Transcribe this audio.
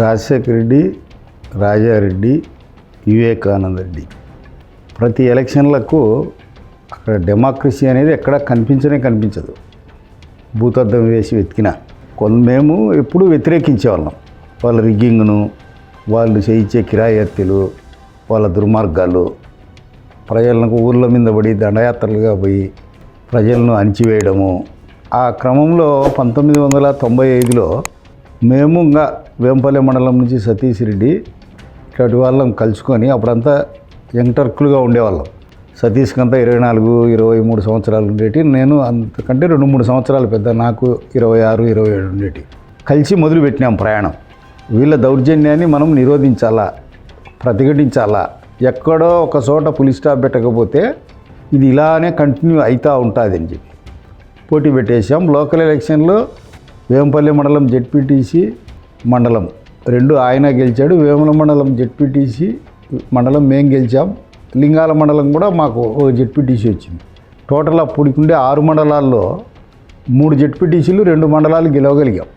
రాజశేఖర రెడ్డి, రాజారెడ్డి, వివేకానంద రెడ్డి ప్రతి ఎలక్షన్లకు అక్కడ డెమోక్రసీ అనేది ఎక్కడ కనిపించదు. భూతద్దం వేసి వెతికిన మేము ఎప్పుడూ వ్యతిరేకించేవాళ్ళం. వాళ్ళ రిగ్గింగ్ను, వాళ్ళు చేయించే కిరాయి హత్యలు, వాళ్ళ దుర్మార్గాలు, ప్రజలకు ఊర్ల మీద పడి దండయాత్రలుగా పోయి ప్రజలను అణిచివేయడము. ఆ క్రమంలో 1995లో మేము ఇంకా వేంపల్లి మండలం నుంచి సతీష్ రెడ్డి ఇట్లాంటి వాళ్ళం కలుసుకొని అప్పుడంతా యంగ్టర్కులుగా ఉండేవాళ్ళం. సతీష్కి అంతా 24-23 సంవత్సరాలు ఉండేటి, నేను అంతకంటే 2-3 సంవత్సరాలు పెద్ద, నాకు 26-27 ఉండేటి. కలిసి మొదలుపెట్టినాం ప్రయాణం. వీళ్ళ దౌర్జన్యాన్ని మనం నిరోధించాలా, ప్రతిఘటించాలా. ఎక్కడో ఒక చోట పులి స్టాప్ పెట్టకపోతే ఇది ఇలానే కంటిన్యూ అవుతూ ఉంటుంది అని చెప్పి పోటీ పెట్టేశాం. లోకల్ ఎలక్షన్లో వేంపల్లి మండలం జెడ్పీటీసీ మండలం 2 ఆయన గెలిచాడు. వేముల మండలం జెడ్పీటీసీ మండలం మేము గెలిచాం. లింగాల మండలం కూడా మాకు జెడ్పీటీసీ వచ్చింది. టోటల్ అప్పటికుండే 6 మండలాల్లో 3 జెడ్పీటీసీలు 2 మండలాలు గెలవగలిగాం.